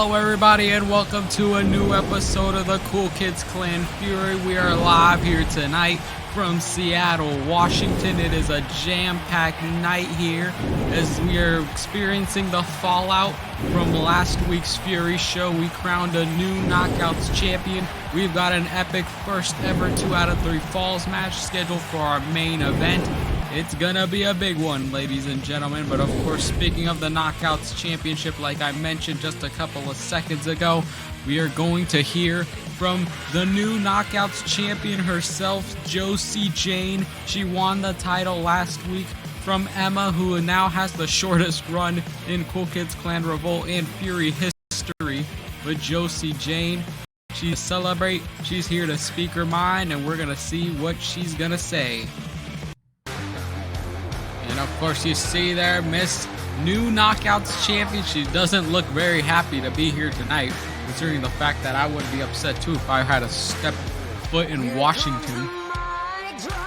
Hello everybody and welcome to a new episode of the Kool Kids Klan Fury. We are live here tonight from Seattle, Washington. It is a jam-packed night here as we are experiencing the fallout from last week's Fury show. We crowned a new Knockouts champion. We've got an epic first ever 2 out of 3 falls match scheduled for our main event. It's gonna be a big one, ladies and gentlemen. But of course, speaking of the Knockouts Championship, like I mentioned just a couple of seconds ago, we are going to hear from the new Knockouts champion herself, Josie Jane. She won the title last week from Emma, who now has the shortest run in Kool Kids Klan Revolt and Fury history. But Josie Jane, she's to celebrate. She's here to speak her mind, and we're gonna see what she's gonna say. And of course, you see there, Miss New Knockouts Champion. She doesn't look very happy to be here tonight, considering the fact that I would be upset too if I had to step foot in Washington.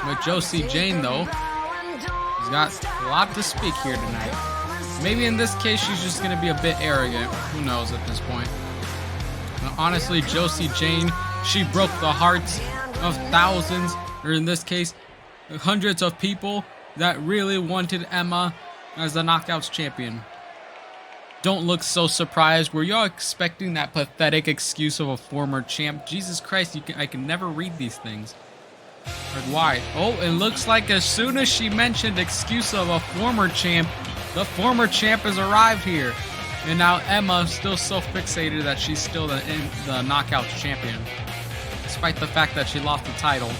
But Josie Jane, though, has got a lot to speak here tonight. Maybe in this case, she's just going to be a bit arrogant. Who knows at this point? Now, honestly, Josie Jane, she broke the hearts of thousands, or in this case, hundreds of people that really wanted Emma as the Knockouts champion. Don't look so surprised. Were y'all expecting that pathetic excuse of a former champ? Jesus Christ, I can never read these things. Like, why? Oh, it looks like as soon as she mentioned excuse of a former champ, the former champ has arrived here. And now Emma's still so fixated that she's still the Knockouts champion, despite the fact that she lost the title.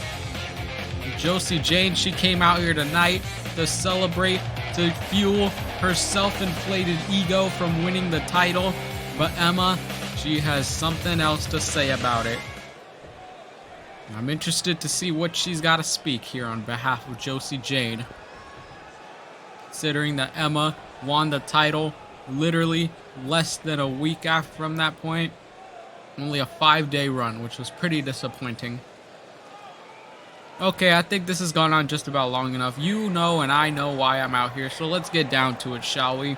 Josie Jane, she came out here tonight to celebrate, to fuel her self-inflated ego from winning the title. But Emma, she has something else to say about it. I'm interested to see what she's got to speak here on behalf of Josie Jane, considering that Emma won the title literally less than a week after from that point. Only a 5-day run, which was pretty disappointing. Okay, I think this has gone on just about long enough. You know and I know why I'm out here, so let's get down to it, shall we?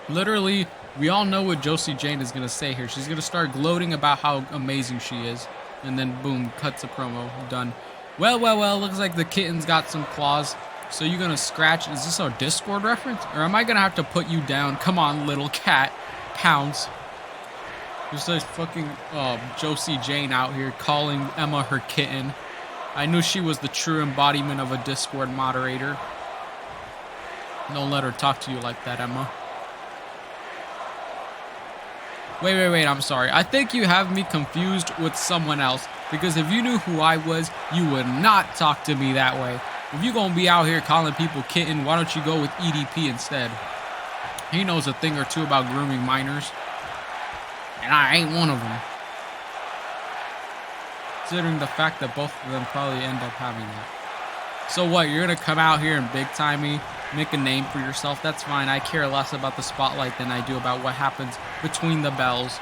Literally, we all know what Josie Jane is going to say here. She's going to start gloating about how amazing she is. And then, boom, cuts a promo. Done. Well, looks like the kitten's got some claws. So you're going to scratch. Is this our Discord reference? Or am I going to have to put you down? Come on, little cat. Pounce. There's this fucking Josie Jane out here calling Emma her kitten. I knew she was the true embodiment of a Discord moderator. Don't let her talk to you like that, Emma. Wait, I'm sorry. I think you have me confused with someone else. Because if you knew who I was, you would not talk to me that way. If you're gonna be out here calling people kitten, why don't you go with EDP instead? He knows a thing or two about grooming minors. And I ain't one of them. Considering the fact that both of them probably end up having that. So what, you're gonna come out here and big time me, make a name for yourself? That's fine. I care less about the spotlight than I do about what happens between the bells.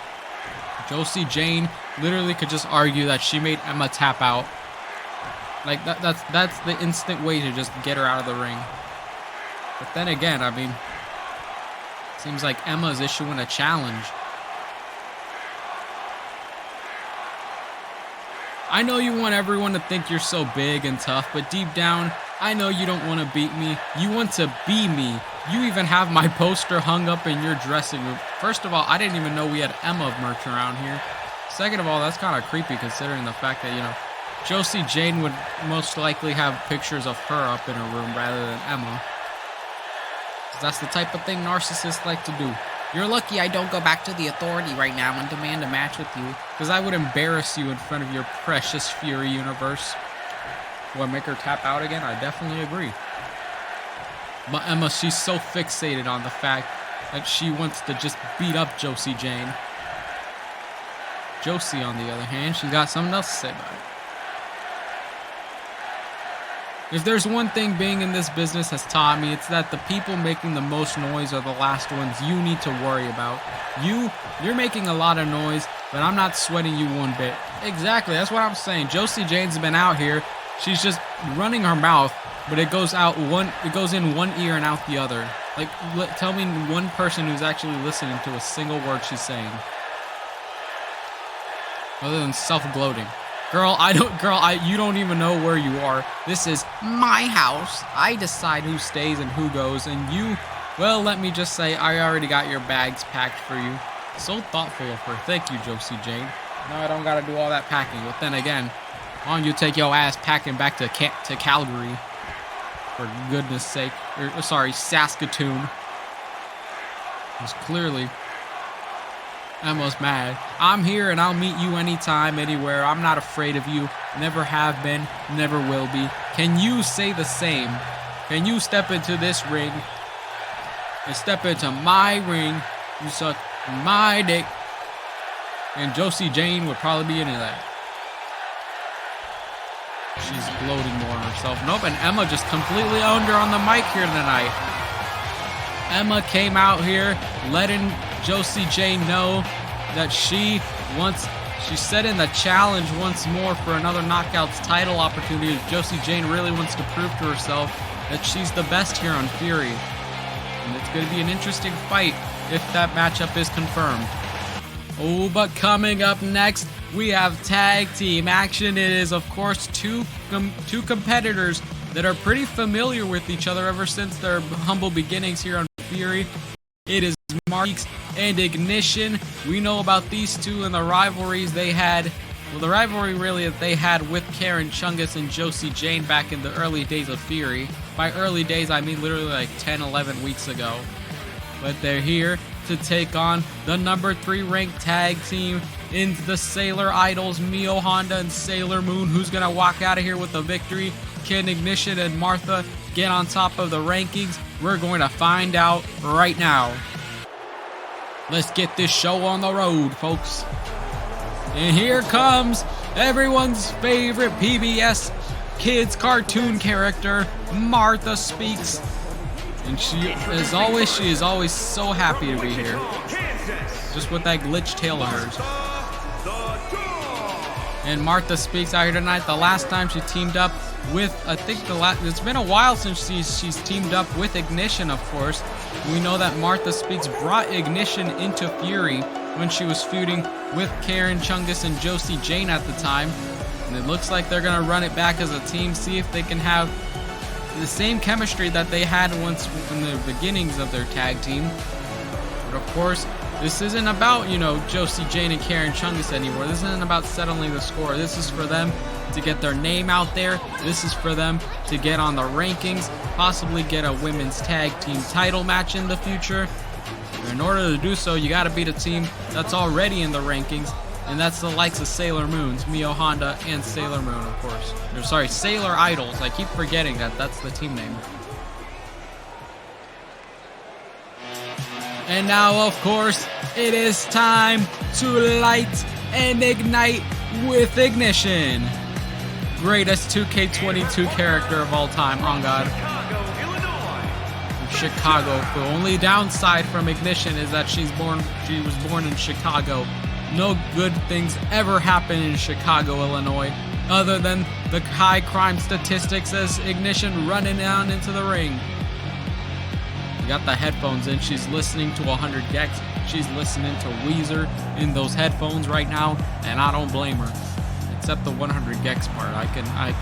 Josie Jane literally could just argue that she made Emma tap out. Like that's the instant way to just get her out of the ring. But then again, I mean, seems like Emma's issuing a challenge. I know you want everyone to think you're so big and tough, but deep down, I know you don't want to beat me. You want to be me. You even have my poster hung up in your dressing room. First of all, I didn't even know we had Emma merch around here. Second of all, that's kind of creepy considering the fact that, you know, Josie Jane would most likely have pictures of her up in her room rather than Emma. That's the type of thing narcissists like to do. You're lucky I don't go back to the authority right now and demand a match with you, because I would embarrass you in front of your precious Fury universe. Will I make her tap out again? I definitely agree. But Emma, she's so fixated on the fact that she wants to just beat up Josie Jane. Josie, on the other hand, she's got something else to say about it. If there's one thing being in this business has taught me, it's that the people making the most noise are the last ones you need to worry about. You're making a lot of noise, but I'm not sweating you one bit. Exactly, that's what I'm saying. Josie Jane's been out here. She's just running her mouth, but it goes in one ear and out the other. Like, tell me one person who's actually listening to a single word she's saying. other than self-gloating. Girl, you don't even know where you are. This is my house. I decide who stays and who goes, and you, well, let me just say, I already got your bags packed for you. So thoughtful of her. Thank you, Josie Jane. No, I don't gotta do all that packing, but then again, why don't you take your ass packing back to Calgary? For goodness sake. Sorry, Saskatoon. Because clearly, Emma's mad. I'm here and I'll meet you anytime, anywhere. I'm not afraid of you. Never have been, never will be. Can you say the same? Can you step into this ring and step into my ring? You suck my dick. And Josie Jane would probably be into that. She's gloating more on herself. Nope, and Emma just completely owned her on the mic here tonight. Emma came out here letting Josie Jane know that she set in the challenge once more for another Knockouts title opportunity. Josie Jane really wants to prove to herself that she's the best here on Fury. And it's going to be an interesting fight if that matchup is confirmed. Oh, but coming up next, we have tag team action. It is, of course, two competitors that are pretty familiar with each other ever since their humble beginnings here on Fury. It is Marks and Ignition. We know about these two and the rivalries they had. Well, the rivalry really that they had with Karen Chungus and Josie Jane back in the early days of Fury. By early days, I mean literally like 10, 11 weeks ago. But they're here to take on the number 3 ranked tag team in the Sailor Idols, Mio Honda and Sailor Moon. Who's gonna walk out of here with the victory? Can Ignition and Martha get on top of the rankings? We're going to find out right now. Let's get this show on the road, folks. And here comes everyone's favorite PBS Kids cartoon character, Martha Speaks. And she is always so happy to be here. Just with that glitch tail of hers. And Martha Speaks out here tonight. The last time she teamed up with, I think it's been a while since she's teamed up with Ignition, of course. We know that Martha Speaks brought Ignition into Fury when she was feuding with Karen Chungus and Josie Jane at the time. And it looks like they're going to run it back as a team, see if they can have the same chemistry that they had once in the beginnings of their tag team. But of course, this isn't about, Josie Jane and Karen Chungus anymore. This isn't about settling the score. This is for them to get their name out there. This is for them to get on the rankings, possibly get a women's tag team title match in the future. And in order to do so, you got to beat a team that's already in the rankings, and that's the likes of Sailor Moons, Mio Honda, and Sailor Moon, of course. Or, sorry, Sailor Idols. I keep forgetting that's the team name. And now, of course, it is time to light and ignite with Ignition. Greatest 2K22 character of all time, on God. Chicago. The only downside from Ignition is that she was born in Chicago. No good things ever happen in Chicago, Illinois, other than the high crime statistics as Ignition running down into the ring. You got the headphones in. She's listening to 100 Gex. She's listening to Weezer in those headphones right now, and I don't blame her. Except the 100 Gex part. I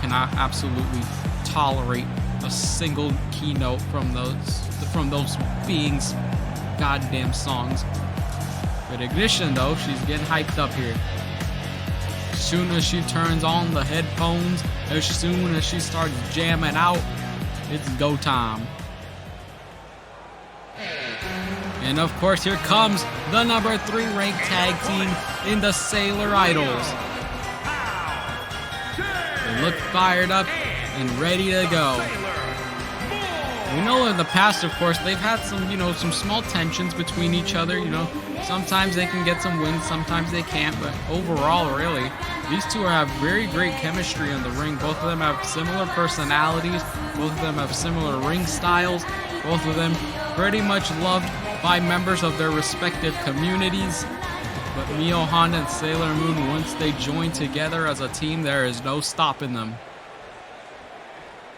cannot absolutely tolerate a single keynote from those beings' goddamn songs. But Ignition, though, she's getting hyped up here. As soon as she turns on the headphones, as soon as she starts jamming out, it's go time. And of course, here comes the number 3 ranked tag team in the Sailor Idols. They look fired up and ready to go. We know in the past, of course, they've had some small tensions between each other. Sometimes they can get some wins, sometimes they can't. But overall, really, these two have very great chemistry in the ring. Both of them have similar personalities. Both of them have similar ring styles. Both of them pretty much loved by members of their respective communities. But Mio Honda and Sailor Moon, once they join together as a team, there is no stopping them.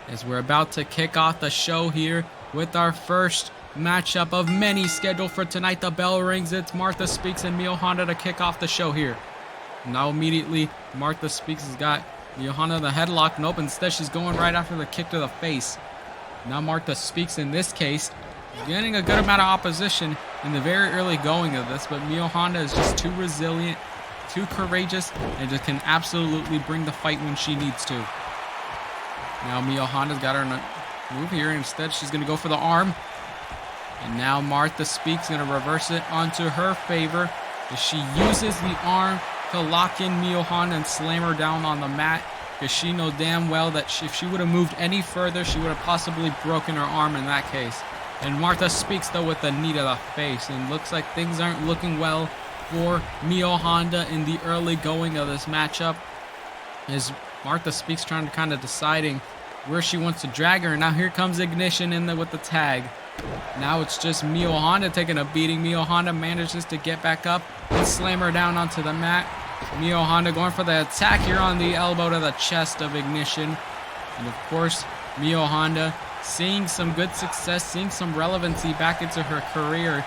As we're about to kick off the show here with our first matchup of many scheduled for tonight. The bell rings. It's Martha Speaks and Mio Honda to kick off the show here. Now immediately, Martha Speaks has got Mio Honda the headlock. Nope, instead she's going right after the kick to the face. Now Martha Speaks, in this case, getting a good amount of opposition in the very early going of this, but Mio Honda is just too resilient, too courageous, and just can absolutely bring the fight when she needs to. Now Mio Honda's got her in a move here. Instead, she's going to go for the arm. And now Martha Speaks going to reverse it onto her favor as she uses the arm to lock in Mio Honda and slam her down on the mat, because she knows damn well that if she would have moved any further, she would have possibly broken her arm in that case. And Martha Speaks, though, with the knee to the face. And looks like things aren't looking well for Mio Honda in the early going of this matchup, as Martha Speaks trying to kind of deciding where she wants to drag her. And now here comes Ignition in there with the tag. Now it's just Mio Honda taking a beating. Mio Honda manages to get back up and slam her down onto the mat. Mio Honda going for the attack here on the elbow to the chest of Ignition. And of course, Mio Honda seeing some good success, seeing some relevancy back into her career,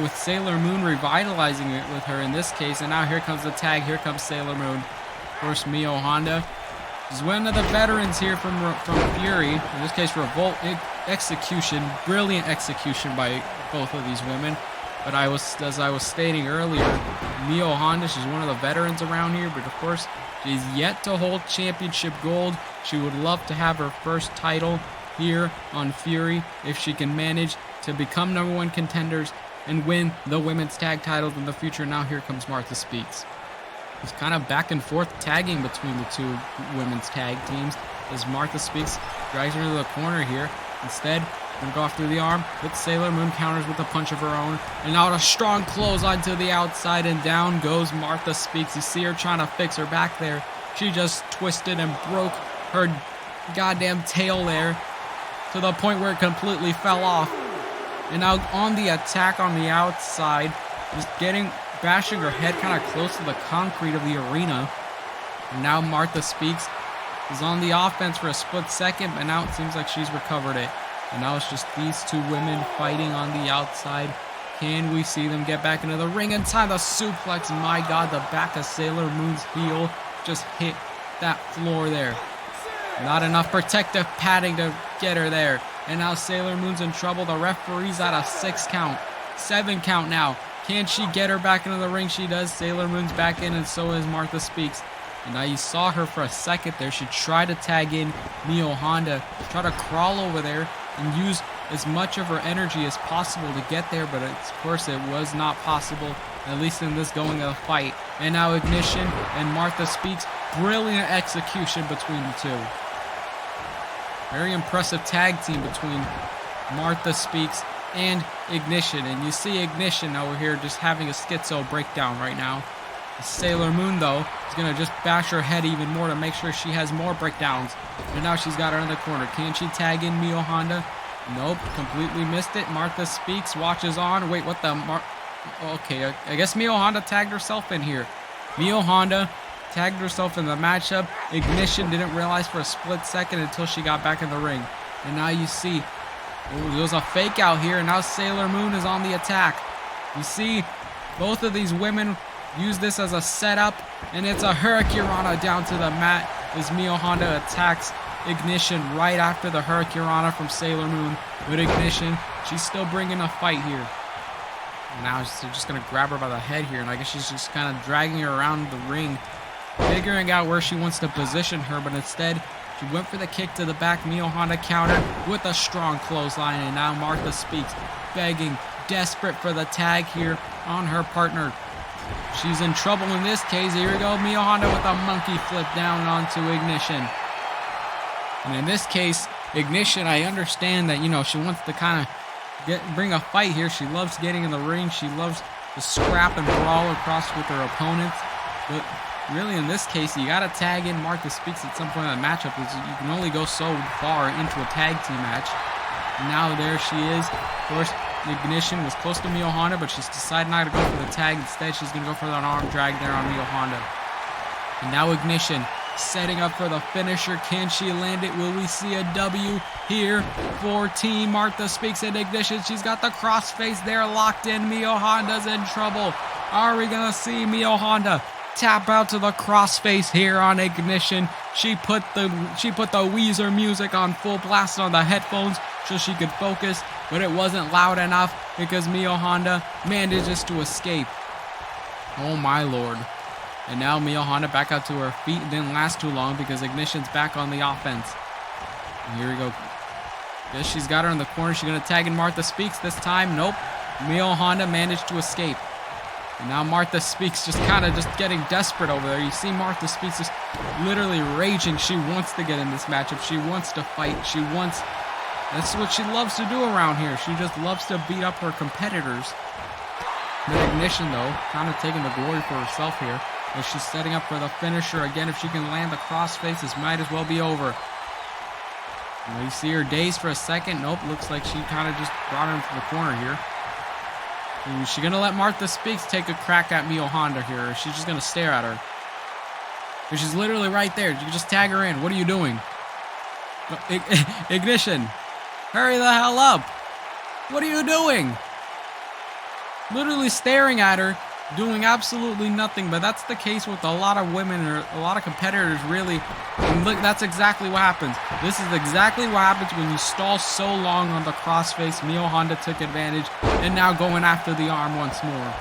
with Sailor Moon revitalizing it with her in this case. And now here comes the tag. Here comes Sailor Moon. Of course, Mio Honda is one of the veterans here from Fury. In this case, Revolt. Execution, brilliant execution by both of these women. But as I was stating earlier, Mio Honda, she's one of the veterans around here, but of course, she's yet to hold championship gold. She would love to have her first title here on Fury if she can manage to become #1 contenders and win the women's tag titles in the future. Now here comes Martha Speaks. It's kind of back and forth tagging between the two women's tag teams as Martha Speaks drags her into the corner here. Instead, gonna go off through the arm, but Sailor Moon counters with a punch of her own. And now a strong clothesline to the outside, and down goes Martha Speaks. You see her trying to fix her back there. She just twisted and broke her goddamn tail there to the point where it completely fell off. And now on the attack on the outside, just bashing her head kind of close to the concrete of the arena. And now Martha Speaks is on the offense for a split second, but now it seems like she's recovered it. And now it's just these two women fighting on the outside. Can we see them get back into the ring in time? The suplex, my God, the back of Sailor Moon's heel just hit that floor there. Not enough protective padding to get her there. And now Sailor Moon's in trouble. The referee's at a 6 count. 7 count now. Can she get her back into the ring? She does. Sailor Moon's back in, and so is Martha Speaks. And now you saw her for a second there. She tried to tag in Mio Honda, try to crawl over there and use as much of her energy as possible to get there, but of course it was not possible, at least in this going of the fight. And now Ignition and Martha Speaks, brilliant execution between the two. Very impressive tag team between Martha Speaks and Ignition. And you see Ignition over here just having a schizo breakdown right now. Sailor Moon, though, is going to just bash her head even more to make sure she has more breakdowns. And now she's got her in the corner. Can she tag in Mio Honda? Nope, completely missed it. Martha Speaks, watches on. Wait, what the... Okay, I guess Mio Honda tagged herself in here. Mio Honda tagged herself in the matchup. Ignition didn't realize for a split second until she got back in the ring. And now you see, there was a fake out here, and now Sailor Moon is on the attack. You see, both of these women use this as a setup, and it's a Hurricanrana down to the mat as Mio Honda attacks Ignition right after the Hurricanrana from Sailor Moon. With Ignition, she's still bringing a fight here. And now they're just going to grab her by the head here, and I guess she's just kind of dragging her around the ring, figuring out where she wants to position her, but instead, she went for the kick to the back. Mio Honda countered with a strong clothesline, and now Martha Speaks, begging, desperate for the tag here on her partner. She's in trouble in this case. Here we go, Mio Honda with a monkey flip down onto Ignition. And in this case, Ignition, I understand that, she wants to kind of bring a fight here. She loves getting in the ring. She loves to scrap and brawl across with her opponents. But really, in this case, you got to tag in Martha Speaks at some point in the matchup. You can only go so far into a tag team match. Now there she is. Of course, Ignition was close to Mio Honda, but she's decided not to go for the tag. Instead, she's going to go for that arm drag there on Mio Honda. And now Ignition setting up for the finisher. Can she land it? Will we see a W here for Team Martha Speaks and Ignition? She's got the crossface there locked in. Mio Honda's in trouble. Are we going to see Mio Honda tap out to the crossface here on Ignition. She put the Weezer music on full blast on the headphones so she could focus, but it wasn't loud enough because Mio Honda manages to escape. Oh my lord. And now Mio Honda back out to her feet. It didn't last too long because Ignition's back on the offense. And here we go. Guess she's got her in the corner. She's going to tag in Martha Speaks this time. Nope. Mio Honda managed to escape. And now Martha Speaks just kind of just getting desperate over there. You see Martha Speaks just literally raging. She wants to get in this matchup. She wants to fight. That's what she loves to do around here. She just loves to beat up her competitors. But Ignition, though, kind of taking the glory for herself here. As she's setting up for the finisher again. If she can land the crossface, this might as well be over. And you see her dazed for a second. Nope, looks like she kind of just brought her into the corner here. Is she going to let Martha Speaks take a crack at Mio Honda here? Or is she just going to stare at her? Because she's literally right there. You can just tag her in. What are you doing? Ignition. Hurry the hell up. What are you doing? Literally staring at her, doing absolutely nothing. But that's the case with a lot of women or a lot of competitors, really. And look, that's exactly what happens. This is exactly what happens when you stall so long on the crossface. Mio Honda took advantage and now going after the arm once more.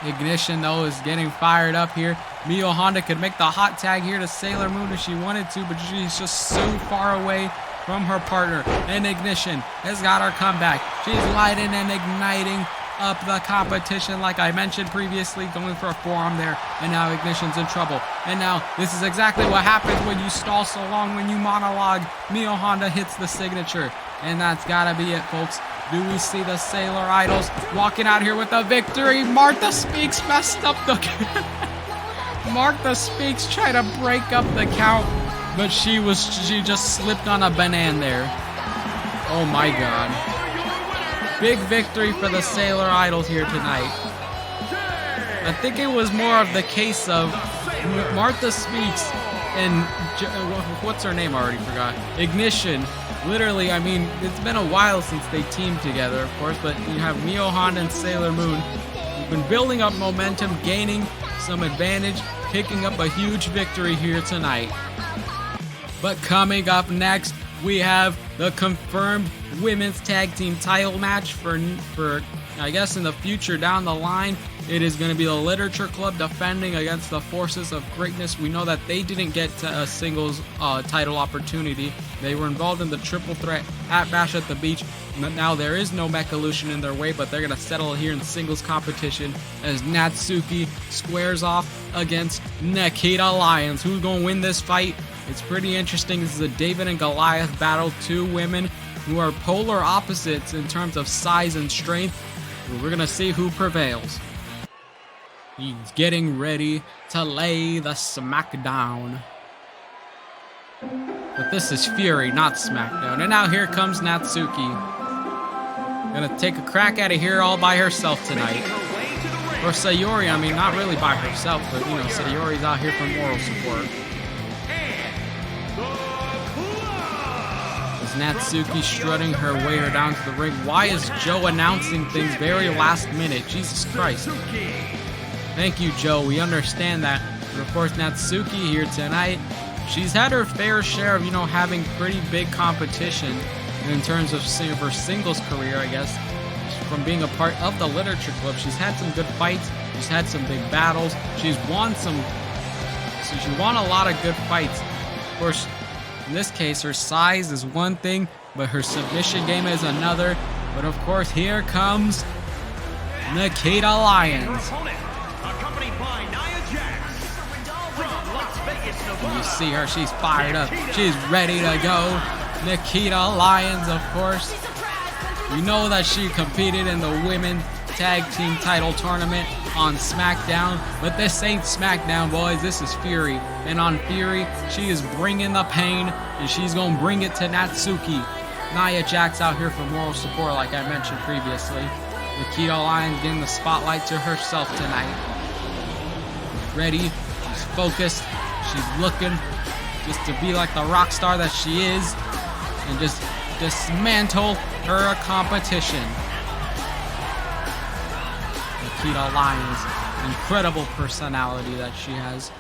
Ignition, though, is getting fired up here. Mio Honda could make the hot tag here to Sailor Moon if she wanted to, but she's just so far away from her partner. And Ignition has got her comeback. She's lighting and igniting up the competition like I mentioned previously, going for a forearm there, and now Ignition's in trouble. And now this is exactly what happens when you stall so long, when you monologue. Mio Honda hits the signature, and that's gotta be it, folks. Do we see the Sailor Idols walking out here with a victory? Martha Speaks messed up the Martha Speaks tried to break up the count, but she just slipped on a banana there. Oh my god. Big victory for the Sailor Idols here tonight. I think it was more of the case of Martha Speaks and what's her name? I already forgot. Ignition. Literally, I mean, it's been a while since they teamed together, of course, but you have Mio Honda and Sailor Moon. We've been building up momentum, gaining some advantage, picking up a huge victory here tonight. But coming up next, we have the confirmed women's tag team title match for I guess in the future down the line. It is going to be the Literature Club defending against the Forces of Greatness. We know that they didn't get to a singles title opportunity. They were involved in the triple threat at Bash at the Beach. Now there is no Mecholution in their way, but they're going to settle here in singles competition as Natsuki squares off against Nikita Lyons. Who's going to win this fight? It's pretty interesting. This is a David and Goliath battle. Two women who are polar opposites in terms of size and strength. We're going to see who prevails. He's getting ready to lay the smackdown. But this is Fury, not SmackDown. And now here comes Natsuki. Gonna take a crack at it here all by herself tonight. Or Sayori, I mean, not really by herself, but you know, Sayori's out here for moral support. Is Natsuki strutting her way down to the ring? Why is Joe announcing things very last minute? Jesus Christ. Thank you, Joe. We understand that. But of course, Natsuki here tonight, she's had her fair share of, you know, having pretty big competition in terms of her singles career, I guess. From being a part of the Literature Club, she's had some good fights. She's had some big battles. She's won a lot of good fights. Of course, in this case, her size is one thing, but her submission game is another. But of course, here comes Nikita Lyons. You see her, she's fired up. She's ready to go. Nikita Lyons, of course. We know that she competed in the women's tag team title tournament on SmackDown, but this ain't SmackDown, boys. This is Fury. And on Fury, she is bringing the pain, and she's going to bring it to Natsuki. Nia Jax out here for moral support, like I mentioned previously. Nikita Lyons getting the spotlight to herself tonight. Ready, she's focused. She's looking just to be like the rock star that she is and just dismantle her competition. Nikita Lyons incredible personality that she has.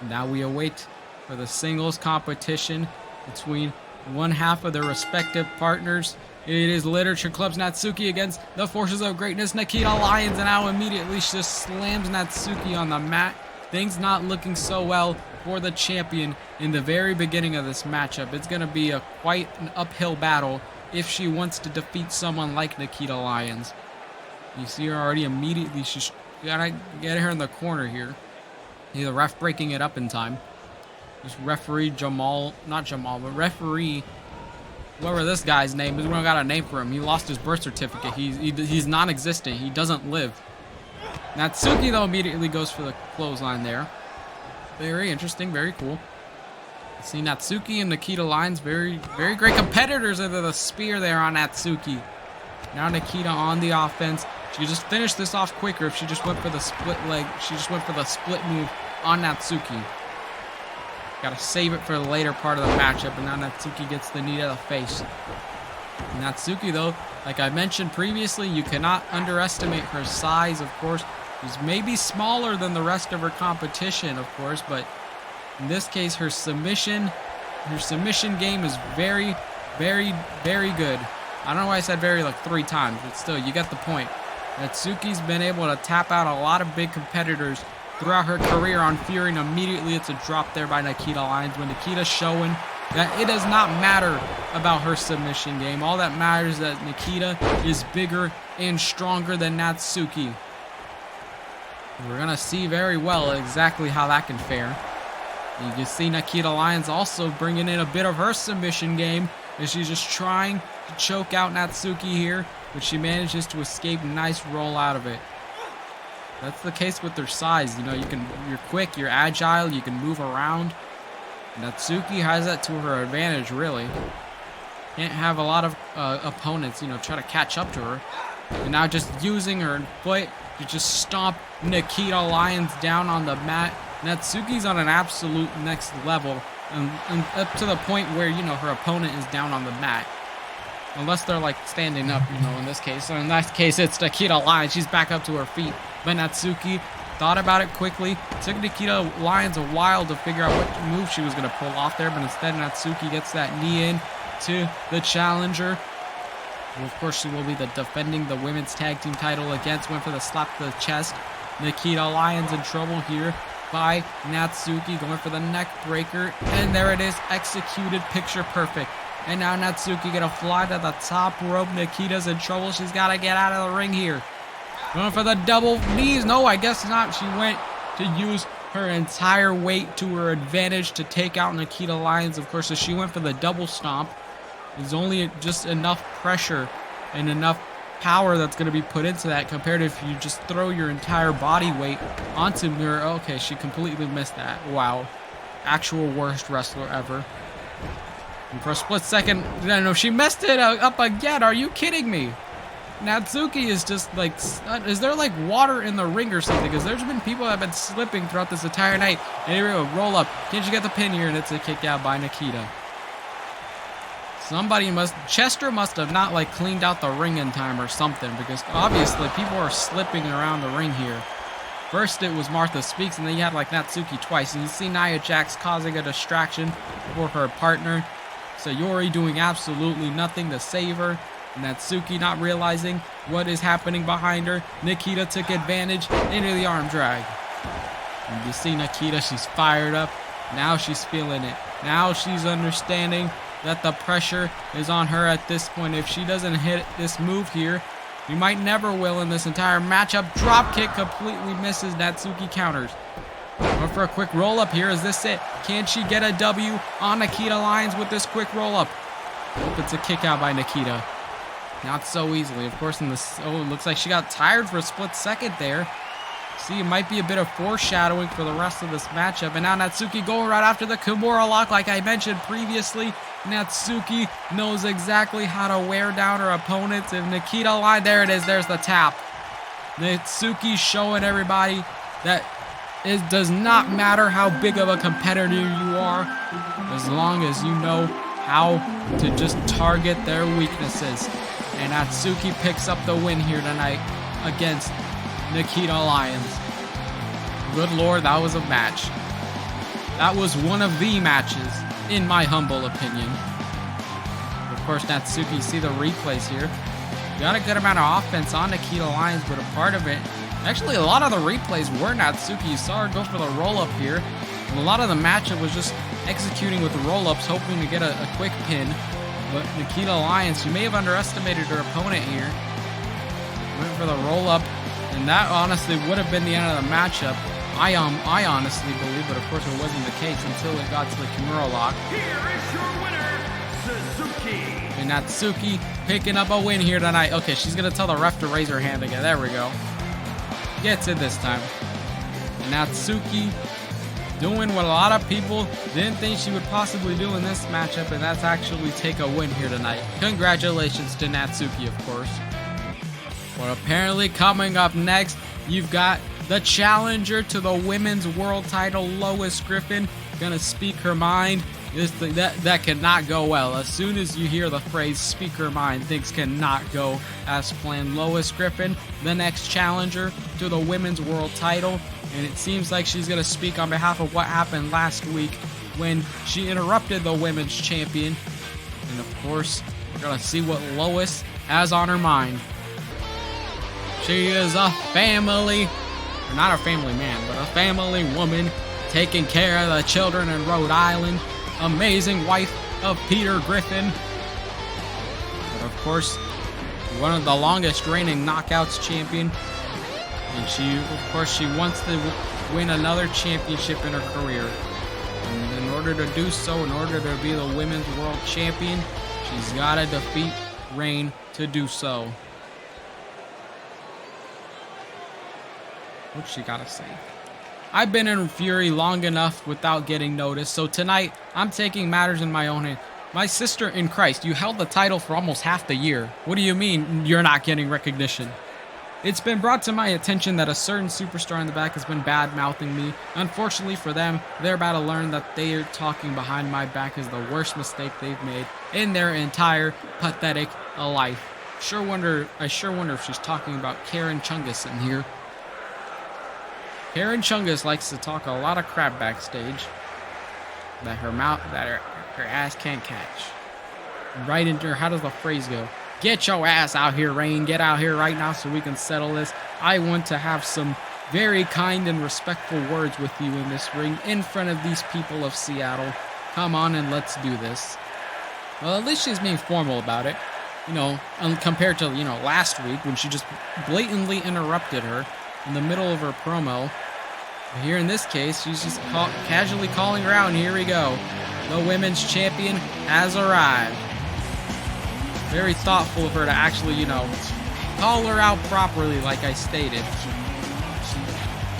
Now we await for the singles competition between one half of their respective partners. It is Literature Club's Natsuki against the Forces of Greatness Nikita Lyons, and now immediately she just slams Natsuki on the mat. Things not looking so well for the champion in the very beginning of this matchup. It's going to be quite an uphill battle if she wants to defeat someone like Nikita Lyons. You see her already immediately. She's got to get her in the corner here. The ref breaking it up in time. This referee referee, whoever this guy's name is, we don't got a name for him. He lost his birth certificate. He's non-existent. He doesn't live. Natsuki, though, immediately goes for the clothesline there. Very interesting, very cool. See, Natsuki and Nikita Lyons, very great competitors under the spear there on Natsuki. Now Nikita on the offense. She could just finished this off quicker if she just went for the split leg. She just went for the split move on Natsuki. Gotta save it for the later part of the matchup, and now Natsuki gets the knee to the face. Natsuki, though, like I mentioned previously, you cannot underestimate her size, of course. She's maybe smaller than the rest of her competition, of course, but in this case, her submission game is very good. I don't know why I said very like 3 times, but still, you get the point. Natsuki's been able to tap out a lot of big competitors throughout her career on Fury, and immediately it's a drop there by Nikita Lyons, when Nikita's showing that it does not matter about her submission game. All that matters is that Nikita is bigger and stronger than Natsuki. We're going to see very well exactly how that can fare. You can see Nikita Lyons also bringing in a bit of her submission game, as she's just trying to choke out Natsuki here, but she manages to escape. Nice roll out of it. That's the case with their size. You know, you're quick, you're agile, you can move around. Natsuki has that to her advantage, really. Can't have a lot of opponents, you know, try to catch up to her. And now just using her foot to just stomp Nikita Lyons down on the mat. Natsuki's on an absolute next level, and up to the point where, you know, her opponent is down on the mat. Unless they're like standing up, you know, in this case. So in that case, it's Nikita Lyons. She's back up to her feet. But Natsuki thought about it quickly. It took Nikita Lyons a while to figure out what move she was going to pull off there. But instead, Natsuki gets that knee in to the challenger. Well, of course, she will be defending the women's tag team title against. Went for the slap to the chest. Nikita Lyons in trouble here by Natsuki. Going for the neck breaker. And there it is. Executed picture perfect. And now Natsuki gonna fly to the top rope. Nikita's in trouble. She's got to get out of the ring here. Going for the double knees. No, I guess not. She went to use her entire weight to her advantage to take out Nikita Lyons. Of course, as she went for the double stomp, there's only just enough pressure and enough power that's going to be put into that compared to if you just throw your entire body weight onto her. Okay, she completely missed that. Wow. Actual worst wrestler ever. And for a split second, no, she messed it up again. Are you kidding me? Natsuki is just like, is there like water in the ring or something? Because there's been people that have been slipping throughout this entire night. And here we go, roll up. Can't you get the pin here? And it's a kick out by Nikita. Chester must have not like cleaned out the ring in time or something, because obviously people are slipping around the ring here. First it was Martha Speaks, and then you had like Natsuki twice. And you see Nia Jax causing a distraction for her partner. Sayori doing absolutely nothing to save her. Natsuki not realizing what is happening behind her. Nikita took advantage into the arm drag. And you see Nikita, she's fired up. Now she's feeling it. Now she's understanding that the pressure is on her at this point. If she doesn't hit this move here, we might never will in this entire matchup. Drop kick completely misses. Natsuki counters. Going for a quick roll up here. Is this it? Can she get a W on Nikita Lyons with this quick roll up? Hope it's a kick out by Nikita. Not so easily. Of course, in this, it looks like she got tired for a split second there. See, it might be a bit of foreshadowing for the rest of this matchup. And now Natsuki going right after the Kimura lock. Like I mentioned previously, Natsuki knows exactly how to wear down her opponents. If Nikita Lyons, there it is, there's the tap. Natsuki showing everybody that it does not matter how big of a competitor you are, as long as you know how to just target their weaknesses. And Natsuki picks up the win here tonight against Nikita Lyons. Good Lord, that was a match. That was one of the matches, in my humble opinion. Of course, Natsuki, see the replays here. Got a good amount of offense on Nikita Lyons, but a part of it, actually a lot of the replays were Natsuki. You saw her go for the roll-up here. And a lot of the matchup was just executing with the roll-ups, hoping to get a quick pin. But Nikita Lyons, she may have underestimated her opponent here. Went for the roll-up, and that honestly would have been the end of the matchup. I honestly believe, but of course it wasn't the case until it got to the Kimura lock. Here is your winner, Suzuki. And Natsuki picking up a win here tonight. Okay, she's going to tell the ref to raise her hand again. There we go. Gets it this time. And Natsuki doing what a lot of people didn't think she would possibly do in this matchup, and that's actually take a win here tonight. Congratulations to Natsuki, of course. But apparently coming up next, you've got the challenger to the women's world title, Lois Griffin, gonna speak her mind. That cannot go well. As soon as you hear the phrase speak her mind, things cannot go as planned. Lois Griffin, the next challenger to the women's world title, and it seems like she's gonna speak on behalf of what happened last week when she interrupted the women's champion. And of course, we're gonna see what Lois has on her mind. She is a family, or not a family man, but a family woman taking care of the children in Rhode Island. Amazing wife of Peter Griffin. But of course, one of the longest reigning knockouts champion. And she wants to win another championship in her career. And in order to do so, in order to be the women's world champion, she's got to defeat Reign to do so. What's she got to say? I've been in Fury long enough without getting noticed, so tonight I'm taking matters in my own hand. My sister in Christ, you held the title for almost half the year. What do you mean you're not getting recognition? It's been brought to my attention that a certain superstar in the back has been bad-mouthing me. Unfortunately for them, they're about to learn that they're talking behind my back is the worst mistake they've made in their entire pathetic life. I sure wonder if she's talking about Karen Chungus in here. Karen Chungus likes to talk a lot of crap backstage that her ass can't catch. Right into her, how does the phrase go? Get your ass out here, Reign. Get out here right now so we can settle this. I want to have some very kind and respectful words with you in this ring in front of these people of Seattle. Come on and let's do this. Well, at least she's being formal about it. You know, compared to, last week when she just blatantly interrupted her in the middle of her promo. But here in this case, she's just casually calling her out, and here we go. The women's champion has arrived. Very thoughtful of her to actually, call her out properly, like I stated.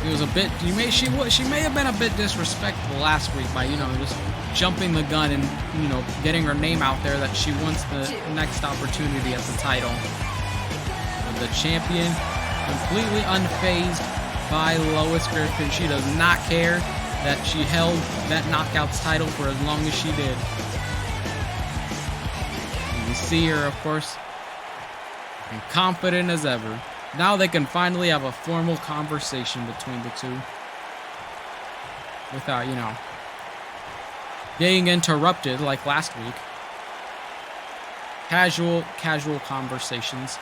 It was a bit, she may have been a bit disrespectful last week by, just jumping the gun and, getting her name out there that she wants the next opportunity at the title. But the champion, completely unfazed by Lois Griffin. She does not care that she held that Knockouts title for as long as she did. You see her, of course, and confident as ever. Now they can finally have a formal conversation between the two. Without, getting interrupted like last week. Casual conversations.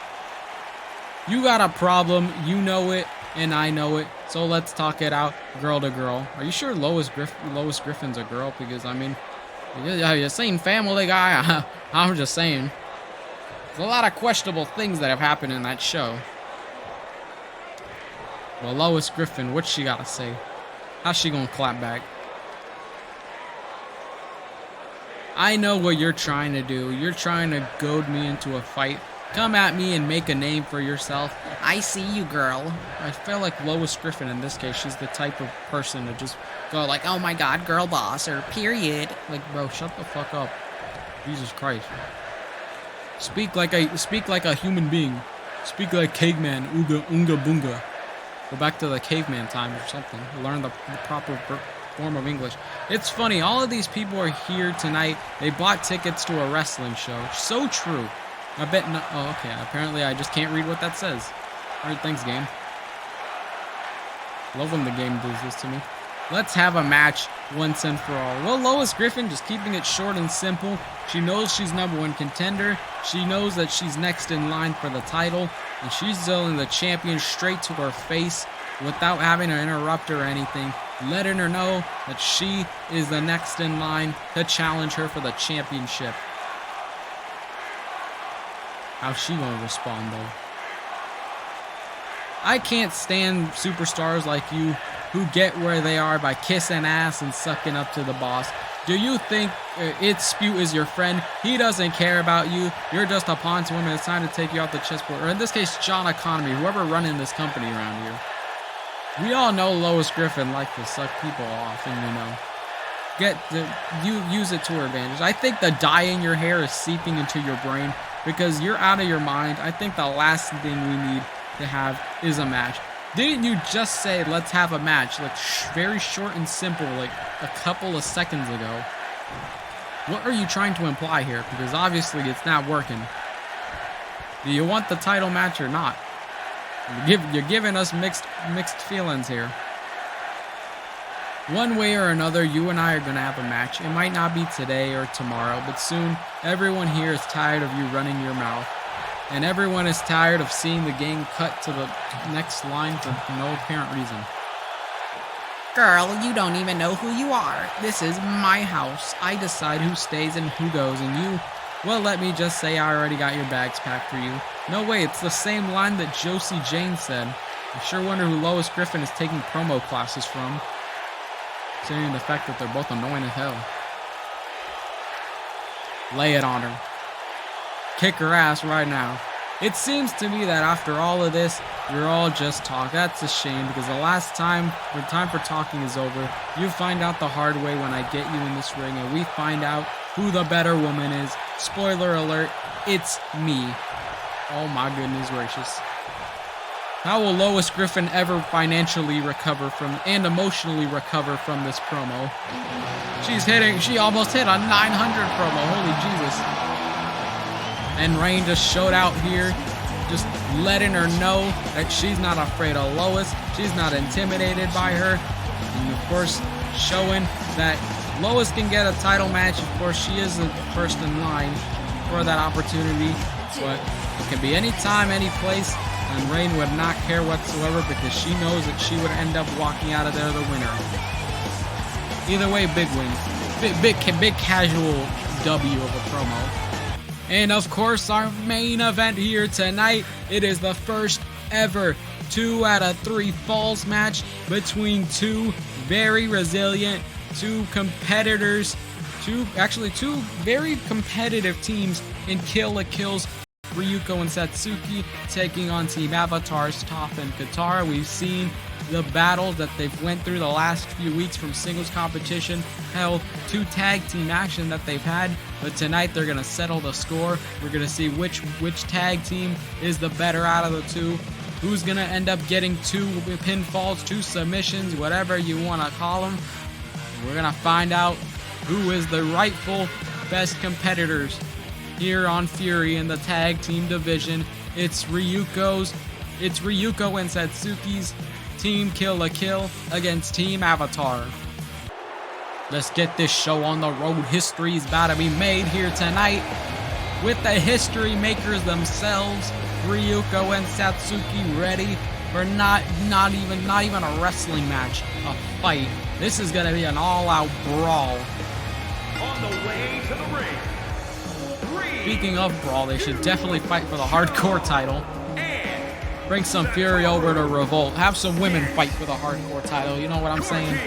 You got a problem, you know it, and I know it, so let's talk it out, girl to girl. Are you sure Lois Griffin's a girl? Because, you're saying Family Guy, I'm just saying. There's a lot of questionable things that have happened in that show. Well, Lois Griffin, what's she gotta say? How's she gonna clap back? I know what you're trying to do. You're trying to goad me into a fight. Come at me and make a name for yourself. I see you, girl. I feel like Lois Griffin in this case, she's the type of person to just go like, oh my god, girl boss, or period. Like, bro, shut the fuck up. Jesus Christ. Speak like a human being. Speak like caveman, unga bunga. Go back to the caveman time or something. Learn the proper form of English. It's funny, all of these people are here tonight. They bought tickets to a wrestling show. So true. I bet no. Oh, okay. Apparently, I just can't read what that says. Alright, thanks, game. Love when the game does this to me. Let's have a match once and for all. Well, Lois Griffin just keeping it short and simple. She knows she's #1 contender. She knows that she's next in line for the title. And she's telling the champion straight to her face without having to interrupt her or anything. Letting her know that she is the next in line to challenge her for the championship. How's she gonna respond though? I can't stand superstars like you who get where they are by kissing ass and sucking up to the boss. Do you think itsspewt is your friend? He doesn't care about you. You're just a pawn to him, and it's time to take you off the chessboard. Or in this case, John Economy, whoever running this company around here. We all know Lois Griffin likes to suck people off, and use it to her advantage. I think the dye in your hair is seeping into your brain because you're out of your mind. I think the last thing we need to have is a match. Didn't you just say let's have a match, like very short and simple, like a couple of seconds ago? What are you trying to imply here? Because obviously it's not working. Do you want the title match or not? You're giving us mixed feelings here. One way or another, you and I are going to have a match. It might not be today or tomorrow, but soon everyone here is tired of you running your mouth. And everyone is tired of seeing the game cut to the next line for no apparent reason. Girl, you don't even know who you are. This is my house. I decide who stays and who goes, and you... Well, let me just say I already got your bags packed for you. No way, it's the same line that Josie Jane said. I sure wonder who Lois Griffin is taking promo classes from. Considering the fact that they're both annoying as hell. Lay it on her. Kick her ass right now. It seems to me that after all of this, you're all just talk. That's a shame because the time for talking is over. You find out the hard way when I get you in this ring and we find out who the better woman is. Spoiler alert, it's me. Oh my goodness gracious. How will Lois Griffin ever financially recover from and emotionally recover from this promo? She almost hit a 900 promo. Holy Jesus. And Rain just showed out here, just letting her know that she's not afraid of Lois. She's not intimidated by her. And of course, showing that Lois can get a title match. Of course, she is the first in line for that opportunity. But it can be any time, any place. And Rain would not care whatsoever because she knows that she would end up walking out of there the winner. Either way, big win. Big casual W of a promo. And of course, our main event here tonight, it is the first ever 2 out of 3 falls match between two very resilient, two competitors, two very competitive teams in Kill la Kill's Ryuko and Satsuki taking on Team Avatar's Toph and Katara. We've seen the battles that they've went through the last few weeks from singles competition, hell, 2 tag team action that they've had, but tonight they're gonna settle the score. We're gonna see which tag team is the better out of the two, who's gonna end up getting 2 pinfalls, 2 submissions, whatever you want to call them. We're gonna find out who is the rightful best competitors here on Fury in the tag team division. It's Ryuko and Satsuki's Team Kill la Kill against Team Avatar. Let's get this show on the road. History is about to be made here tonight with the history makers themselves, Ryuko and Satsuki, ready for not even a wrestling match, a fight. This is gonna be an all-out brawl. On the way to the ring. Speaking of brawl, they should definitely fight for the hardcore title. Bring some Fury over to Revolt. Have some women fight for the hardcore title. You know what I'm saying?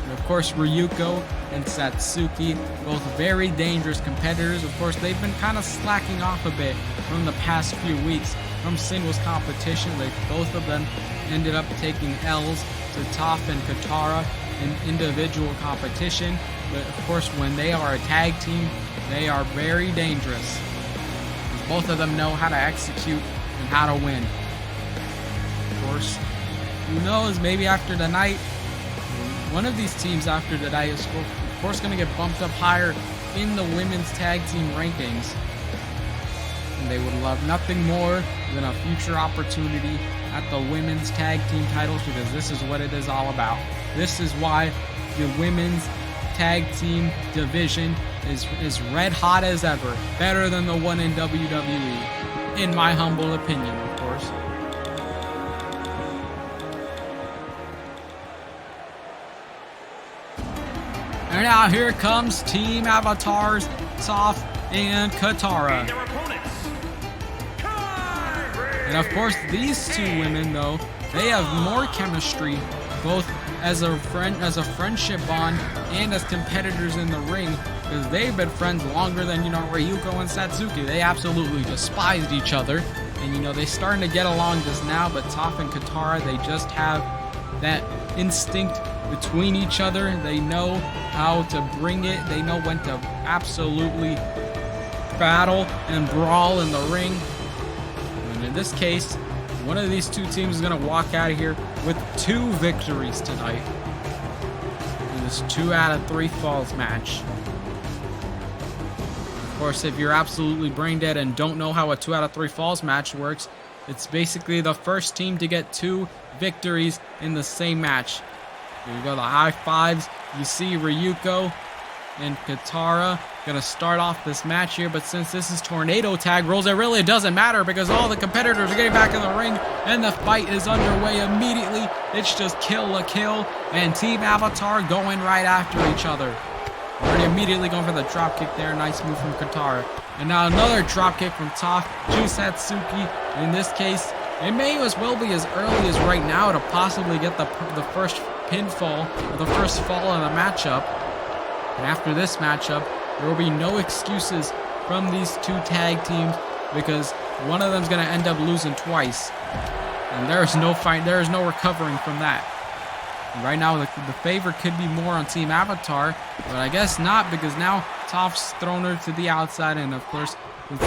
And of course, Ryuko and Satsuki, both very dangerous competitors. Of course, they've been kind of slacking off a bit from the past few weeks from singles competition. Both of them ended up taking L's to Toph and Katara in individual competition. But of course, when they are a tag team, they are very dangerous. Both of them know how to execute and how to win. Of course, who knows, maybe after tonight, one of these teams after tonight is of course going to get bumped up higher in the women's tag team rankings. And they would love nothing more than a future opportunity at the women's tag team titles, because this is what it is all about. This is why the women's tag team division is red hot as ever. Better than the one in WWE, in my humble opinion, of course. And now here comes Team Avatars, Toph and Katara. Their opponents, And of course, these two women, though, they have more chemistry, both as a friendship bond and as competitors in the ring, because they've been friends longer than, Ryuko and Satsuki. They absolutely despised each other, and they're starting to get along just now. But Toph and Katara, they just have that instinct between each other. They know how to bring it. They know when to absolutely battle and brawl in the ring. And in this case, one of these two teams is going to walk out of here with 2 victories tonight in this 2 out of 3 falls match. Of course, if you're absolutely brain dead and don't know how a 2 out of 3 falls match works, it's basically the first team to get 2 victories in the same match. Here you go, the high fives. You see Ryuko and Katara gonna start off this match here, but since this is tornado tag rules, it really doesn't matter because all the competitors are getting back in the ring and the fight is underway immediately. It's just kill a kill, and Team Avatar going right after each other. Already immediately going for the drop kick there. Nice move from Katara. And now another drop kick from Toph to Satsuki. In this case, it may as well be as early as right now to possibly get the first pinfall, or the first fall in the matchup. And after this matchup, there will be no excuses from these 2 tag teams because one of them's going to end up losing twice. And there is no fight, there is no recovering from that. And right now, the favor could be more on Team Avatar, but I guess not, because now Toph's thrown her to the outside, and of course,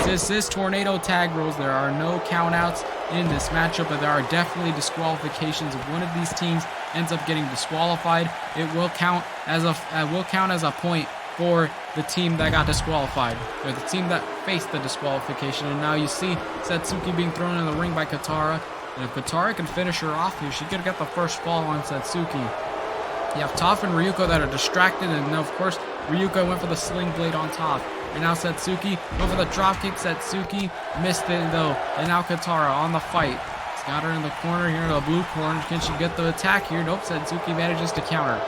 this is tornado tag rules. There are no countouts in this matchup, but there are definitely disqualifications. If one of these teams ends up getting disqualified, it will count as a point for the team that got disqualified, or the team that faced the disqualification. And now you see Satsuki being thrown in the ring by Katara. And if Katara can finish her off here, she could get the first fall on Satsuki. You have Toph and Ryuko that are distracted, and of course, Ryuko went for the sling blade on Toph. And now Satsuki went for the dropkick. Satsuki missed it though. And now Katara on the fight. He's got her in the corner here, the blue corner. Can she get the attack here? Nope, Satsuki manages to counter.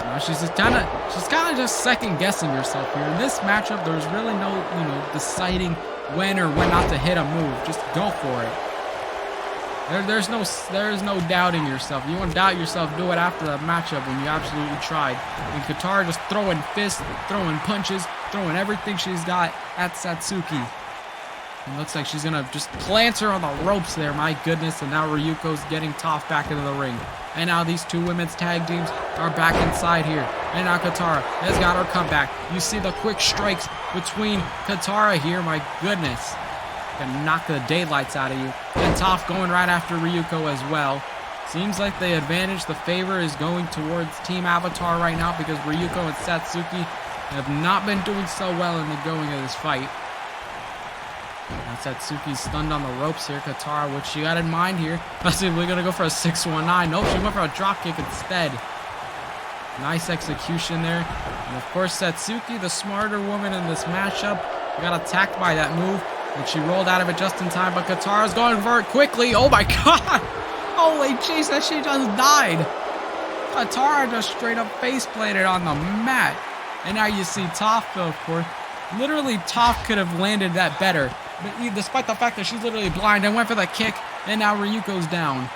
Now she's kind of just second guessing herself here. In this matchup, there's really no, deciding when or when not to hit a move. Just go for it. There's no doubting yourself. You want to doubt yourself, do it after the matchup when you absolutely tried. And Katara just throwing fists, throwing punches, throwing everything she's got at Satsuki. It looks like she's gonna just plant her on the ropes there, my goodness. And now Ryuko's getting Toph back into the ring. And now these 2 women's tag teams are back inside here. And now Katara has got her comeback. You see the quick strikes between Katara here, my goodness. Gonna knock the daylights out of you. And Toph going right after Ryuko as well. Seems like the advantage, the favor is going towards Team Avatar right now because Ryuko and Satsuki have not been doing so well in the going of this fight. Now Satsuki's stunned on the ropes here. Katara, what she got in mind here? Let's see if we're gonna go for a 619. Nope, she went for a dropkick instead. Nice execution there. And of course, Satsuki, the smarter woman in this matchup, got attacked by that move. And she rolled out of it just in time, but Katara's going for it quickly. Oh my god! Holy Jesus, she just died! Katara just straight up face planted on the mat. And now you see Toph, of course. Literally, Toph could have landed that better. But despite the fact that she's literally blind, and went for the kick, and now Ryuko's down.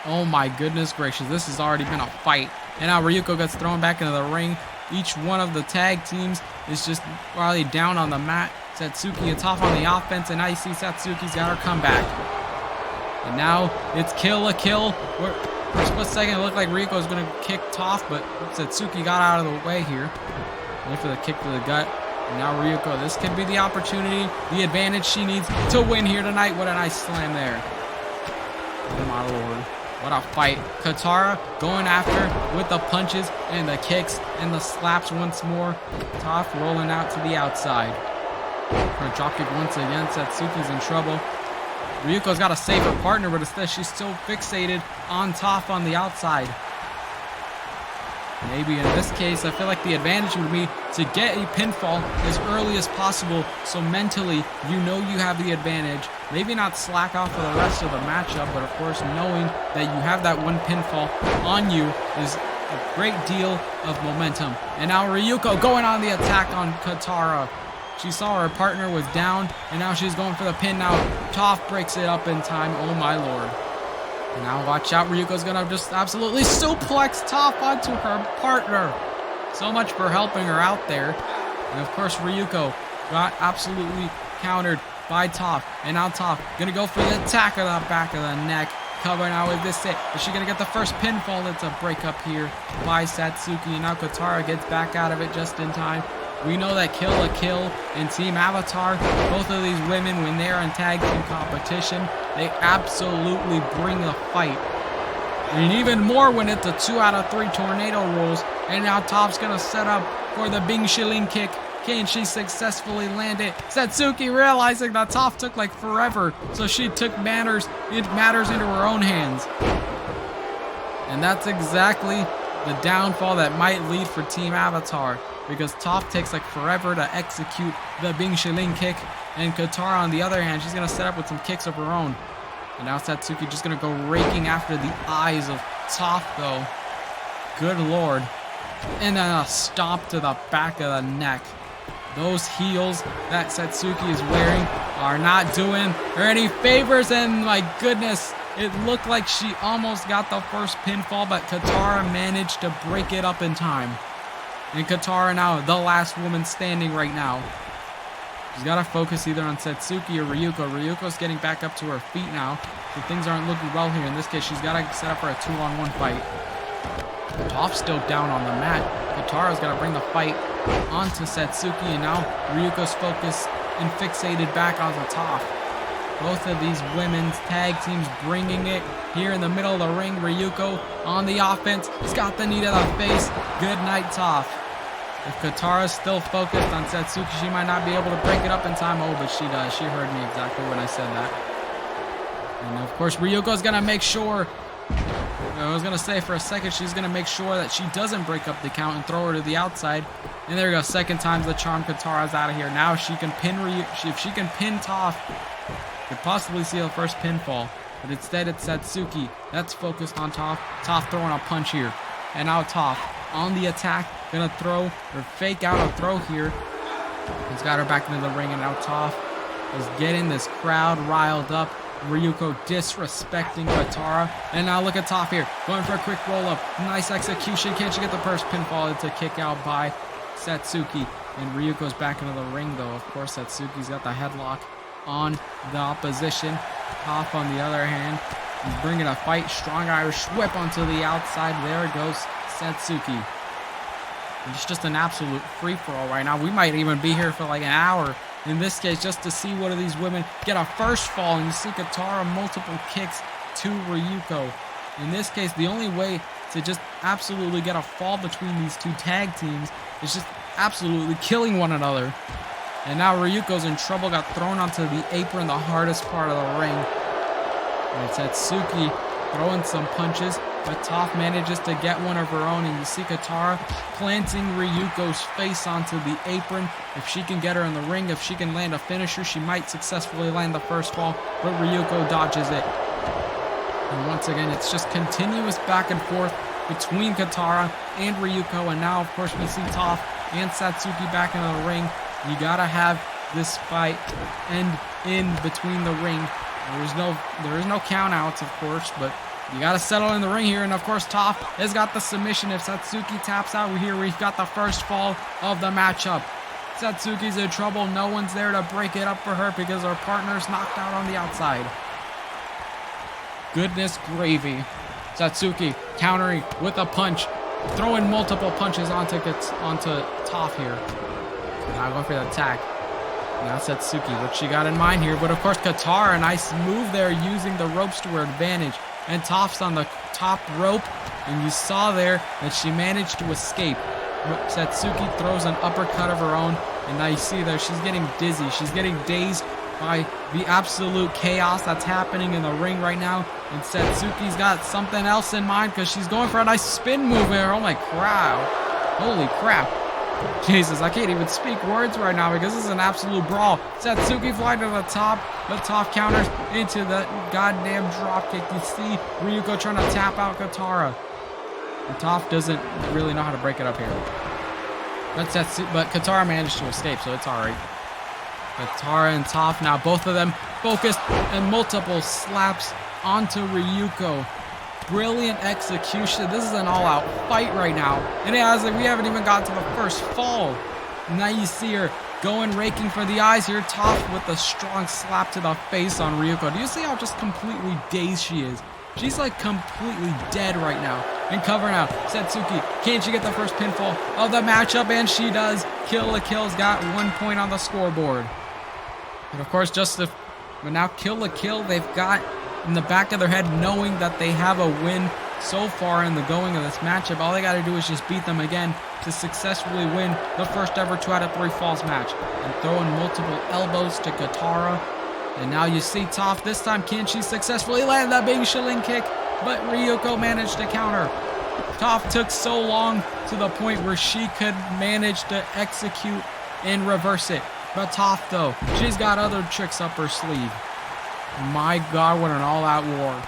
Oh my goodness gracious, this has already been a fight. And now Ryuko gets thrown back into the ring. Each one of the tag teams is just probably down on the mat. Satsuki and Toph on the offense, and now you see Satsuki's got her comeback. And now it's kill a kill. For a split second, it looked like Ryuko was going to kick Toph, but Satsuki got out of the way here. Went for the kick to the gut. And now Ryuko, this could be the opportunity, the advantage she needs to win here tonight. What a nice slam there. Oh my lord. What a fight. Katara going after with the punches and the kicks and the slaps once more. Toph rolling out to the outside. For a dropkick once again, Satsuki's in trouble. Ryuko's got to save her partner, but instead she's still fixated on Toph on the outside. Maybe in this case, I feel like the advantage would be to get a pinfall as early as possible, so mentally you know you have the advantage. Maybe not slack off for the rest of the matchup, but of course knowing that you have that one pinfall on you is a great deal of momentum. And now Ryuko going on the attack on Katara. She saw her partner was down, and now she's going for the pin. Now Toph breaks it up in time. Oh my lord. And now watch out, Ryuko's gonna just absolutely suplex Toph onto her partner. So much for helping her out there. And of course Ryuko got absolutely countered by Toph. And now Toph gonna go for the attack of the back of the neck. Cover now, is this it? Is she gonna get the first pinfall? It's a breakup here by Satsuki. And now Katara gets back out of it just in time. We know that Kill la Kill and Team Avatar, both of these women, when they're in tag team competition, they absolutely bring the fight. And even more when it's a 2 out of 3 tornado rules. And now Toph's gonna set up for the Bing Shilling kick. Can she successfully land it? Satsuki realizing that Toph took like forever, so she took matters into her own hands. And that's exactly the downfall that might lead for Team Avatar, because Toph takes like forever to execute the Bing Shilling kick, and Katara on the other hand, she's gonna set up with some kicks of her own. And now Satsuki just gonna go raking after the eyes of Toph though. Good lord. And then a stomp to the back of the neck. Those heels that Satsuki is wearing are not doing her any favors, and my goodness, it looked like she almost got the first pinfall, but Katara managed to break it up in time. And Katara now, the last woman standing right now. She's got to focus either on Satsuki or Ryuko. Ryuko's getting back up to her feet now, so things aren't looking well here. In this case, she's got to set up for a 2-on-1 fight. Toph's still down on the mat. Katara's got to bring the fight onto Satsuki, and now Ryuko's focused and fixated back onto Toph. Both of these women's tag teams bringing it here in the middle of the ring. Ryuko on the offense. He's got the knee to the face. Good night, Toph. If Katara's still focused on Satsuki, she might not be able to break it up in time. Oh, but she does. She heard me exactly when I said that. And of course, Ryuko's going to make sure, I was going to say for a second, she's going to make sure that she doesn't break up the count and throw her to the outside. And there we go. Second time's the charm. Katara's out of here. Now she can pin if she can pin Toph, could possibly see the first pinfall. But instead it's Satsuki that's focused on Toph. Toph throwing a punch here. And now Toph on the attack. Gonna throw or fake out a throw here. He's got her back into the ring, and now Toph is getting this crowd riled up. Ryuko disrespecting Katara. And now look at Toph here. Going for a quick roll-up. Nice execution. Can she get the first pinfall? It's a kick out by Satsuki. And Ryuko's back into the ring, though. Of course, Satsuki's got the headlock on the opposition. Toph, on the other hand, is bringing a fight. Strong Irish whip onto the outside. There goes Satsuki. It's just an absolute free-for-all right now. We might even be here for like an hour in this case just to see one of these women get a first fall. And you see Katara multiple kicks to Ryuko. In this case, the only way to just absolutely get a fall between these two tag teams is just absolutely killing one another. And now Ryuko's in trouble, got thrown onto the apron, the hardest part of the ring. And it's Satsuki throwing some punches, but Toph manages to get one of her own, and you see Katara planting Ryuko's face onto the apron. If she can get her in the ring, if she can land a finisher, she might successfully land the first fall, but Ryuko dodges it. And once again, it's just continuous back and forth between Katara and Ryuko, and now, of course, we see Toph and Satsuki back into the ring. You gotta have this fight end in between the ring. There is no count-outs, of course, but you got to settle in the ring here. And of course, Toph has got the submission. If Satsuki taps out here, we've got the first fall of the matchup. Satsuki's in trouble. No one's there to break it up for her because her partner's knocked out on the outside. Goodness gravy. Satsuki countering with a punch, throwing multiple punches onto Toph here. Now going for the attack. Now Satsuki, what she got in mind here. But of course, Katara, a nice move there using the ropes to her advantage. And Toph's on the top rope, and you saw there that she managed to escape. Satsuki throws an uppercut of her own, and now you see there she's getting dizzy. She's getting dazed by the absolute chaos that's happening in the ring right now. And Satsuki's got something else in mind because she's going for a nice spin move here. Oh my crap. Holy crap. Jesus, I can't even speak words right now because this is an absolute brawl. Satsuki flying to the top, but Toph counters into the goddamn dropkick. You see Ryuko trying to tap out Katara. And Toph doesn't really know how to break it up here. But Katara managed to escape, so it's alright. Katara and Toph now, both of them focused, and multiple slaps onto Ryuko. Brilliant execution. This is an all-out fight right now. And we haven't even got to the first fall. Now you see her going, raking for the eyes here. Toph with a strong slap to the face on Ryuko. Do you see how just completely dazed she is? She's like completely dead right now. And cover now. Satsuki, can she get the first pinfall of the matchup? And she does. Kill la Kill's got 1 point on the scoreboard. And of course, but now Kill la Kill, they've got in the back of their head knowing that they have a win so far in the going of this matchup. All they got to do is just beat them again to successfully win the first ever 2 out of 3 falls match. And throwing multiple elbows to Katara. And now you see Toph. This time, can she successfully land that big shilling kick? But Ryuko managed to counter. Toph took so long to the point where she could manage to execute and reverse it. But Toph, though, she's got other tricks up her sleeve. My God, what an all-out war.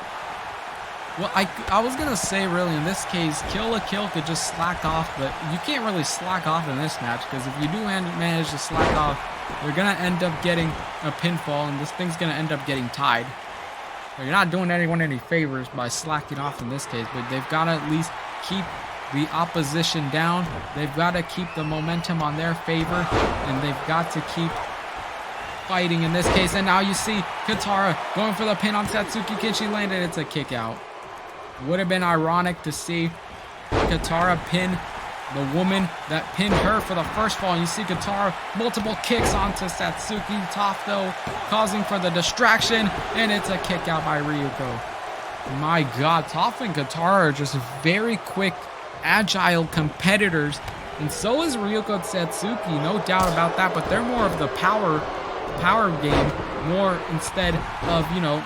Well, I was going to say, really, in this case, Kill la Kill could just slack off, but you can't really slack off in this match, because if you do manage to slack off, you're going to end up getting a pinfall, and this thing's going to end up getting tied. So you're not doing anyone any favors by slacking off in this case, but they've got to at least keep the opposition down. They've got to keep the momentum on their favor, and they've got to keep fighting in this case. And now you see Katara going for the pin on Satsuki. Can she land it? It's a kick out. Would have been ironic to see Katara pin the woman that pinned her for the first fall. And you see Katara multiple kicks onto Satsuki. Toph, though, causing for the distraction, and it's a kick out by Ryuko. My God, Toph and Katara are just very quick, agile competitors, and so is Ryuko and Satsuki, no doubt about that, but they're more of the power game, more instead of, you know,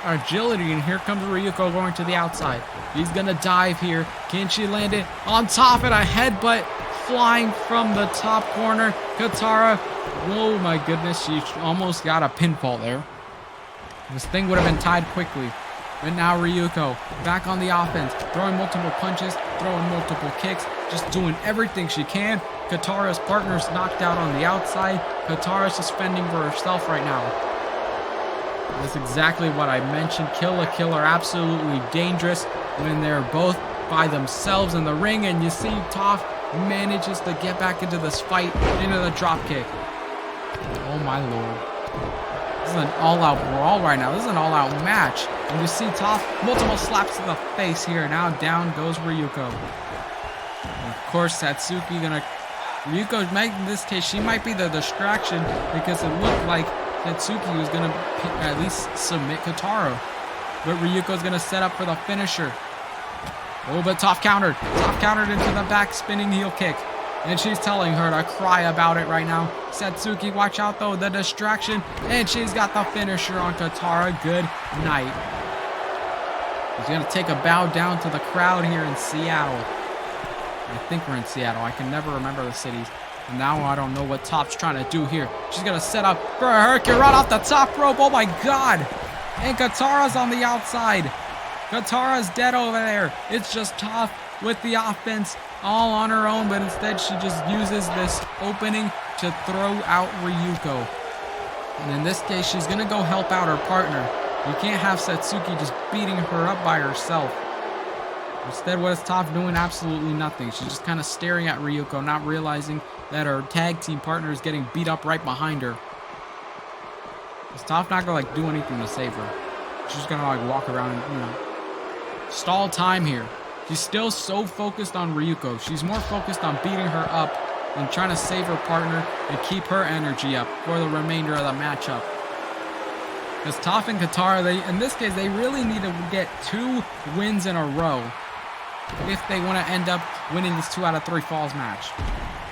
agility. And here comes Ryuko going to the outside. He's gonna dive here. Can she land it on top? And a headbutt flying from the top corner. Katara, oh my goodness, she almost got a pinfall there. This thing would have been tied quickly. But now Ryuko back on the offense, throwing multiple punches, throwing multiple kicks, just doing everything she can. Katara's partner's knocked out on the outside. Katara's just fending for herself right now. That's exactly what I mentioned. Kill la Kill are absolutely dangerous when they're both by themselves in the ring. And you see Toph manages to get back into this fight, into the dropkick. Oh my lord. This is an all-out brawl right now. This is an all-out match. And you see Toph, multiple slaps to the face here. Now down goes Ryuko. And of course, Satsuki Ryuko, in this case, she might be the distraction because it looked like Satsuki was going to at least submit Katara. But Ryuko's going to set up for the finisher. Oh, but Toph countered. Toph countered into the back spinning heel kick. And she's telling her to cry about it right now. Satsuki, watch out though, the distraction. And she's got the finisher on Katara. Good night. She's going to take a bow down to the crowd here in Seattle. I think we're in Seattle. I can never remember the cities. And now I don't know what Toph's trying to do here. She's going to set up for a hurricane right off the top rope. Oh my God. And Katara's on the outside. Katara's dead over there. It's just Toph with the offense all on her own, but instead she just uses this opening to throw out Ryuko. And in this case, she's going to go help out her partner. You can't have Satsuki just beating her up by herself. Instead, what is Toph doing? Absolutely nothing. She's just kind of staring at Ryuko, not realizing that her tag team partner is getting beat up right behind her. Is Toph not going to do anything to save her? She's just going to walk around and, stall time here. She's still so focused on Ryuko. She's more focused on beating her up than trying to save her partner and keep her energy up for the remainder of the matchup. Because Toph and Katara, in this case, they really need to get 2 wins in a row if they want to end up winning this 2 out of 3 falls match.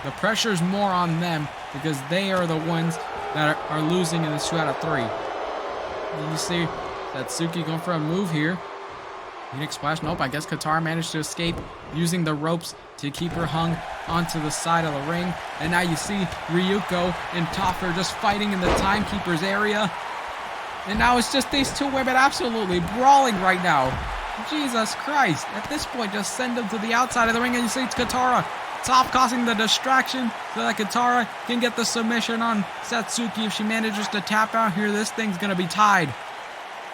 The pressure's more on them because they are the ones that are losing in this 2 out of 3. And you see Satsuki going for a move here. Phoenix Splash. Nope, I guess Katara managed to escape using the ropes to keep her hung onto the side of the ring. And now you see Ryuko and Topher just fighting in the Timekeeper's area. And now it's just these two women absolutely brawling right now. Jesus Christ. At this point, just send them to the outside of the ring and you see it's Katara. Top causing the distraction so that Katara can get the submission on Satsuki. If she manages to tap out here, this thing's going to be tied.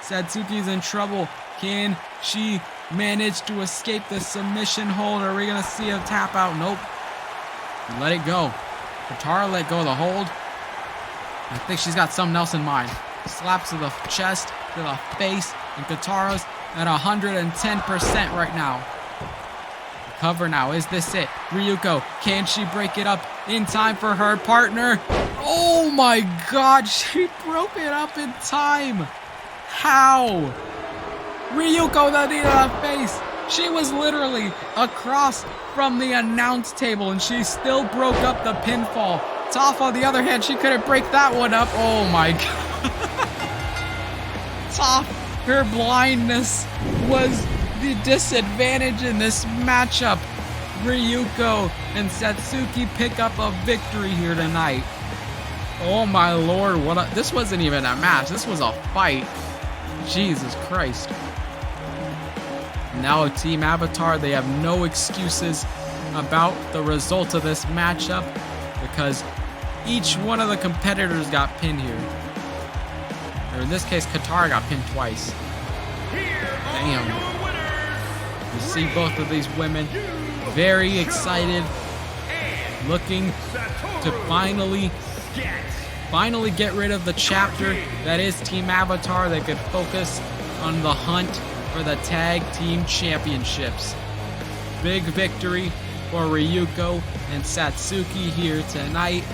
Satsuki's in trouble. Can she manage to escape the submission hold? Are we going to see a tap out? Nope. Let it go. Katara let go of the hold. I think she's got something else in mind. Slaps to the chest, to the face, and Katara's at 110% right now. Cover now. Is this it? Ryuko, can she break it up in time for her partner? Oh my god, she broke it up in time. How? Ryuko, the knee to the face. She was literally across from the announce table and she still broke up the pinfall. Toph, on the other hand, she couldn't break that one up. Oh my god. Toph, her blindness was the disadvantage in this matchup. Ryuko and Satsuki pick up a victory here tonight. Oh my lord, this wasn't even a match. This was a fight. Jesus Christ. Now Team Avatar, they have no excuses about the result of this matchup because each one of the competitors got pinned here. Or in this case, Katara got pinned twice. Damn. You see both of these women very excited, looking to finally get rid of the chapter that is Team Avatar. They could focus on the hunt for the tag team championships. Big victory for Ryuko and Satsuki here tonight.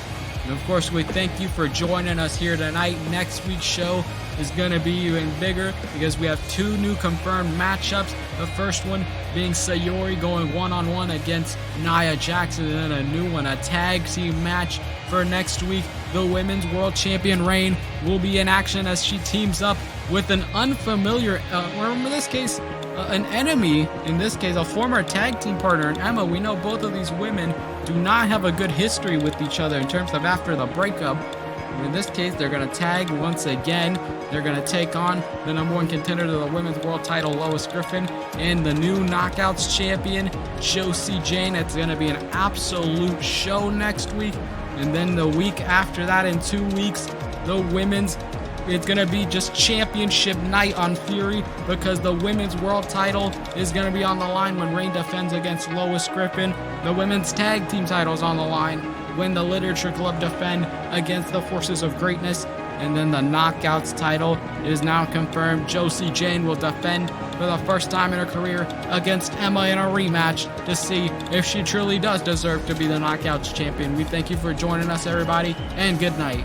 And of course, we thank you for joining us here tonight. Next week's show is going to be even bigger because we have 2 new confirmed matchups. The first one being Sayori going one-on-one against Nia Jackson, and then a new one, a tag team match for next week. The Women's World Champion Reign will be in action as she teams up with an unfamiliar, or in this case, an enemy, in this case, a former tag team partner, and Emma. We know both of these women do not have a good history with each other in terms of after the breakup. In this case, they're going to tag once again. They're going to take on the #1 contender to the Women's World title, Lois Griffin, and the new Knockouts champion, Josie Jane. It's going to be an absolute show next week. And then the week after that, in 2 weeks, the women's, it's going to be just championship night on Fury because the Women's World title is going to be on the line when Reign defends against Lois Griffin. The Women's Tag Team title is on the line when the Literature Club defend against the Forces of Greatness. And then the Knockouts title is now confirmed. Josie Jane will defend for the first time in her career against Emma in a rematch to see if she truly does deserve to be the Knockouts champion. We thank you for joining us, everybody, and good night.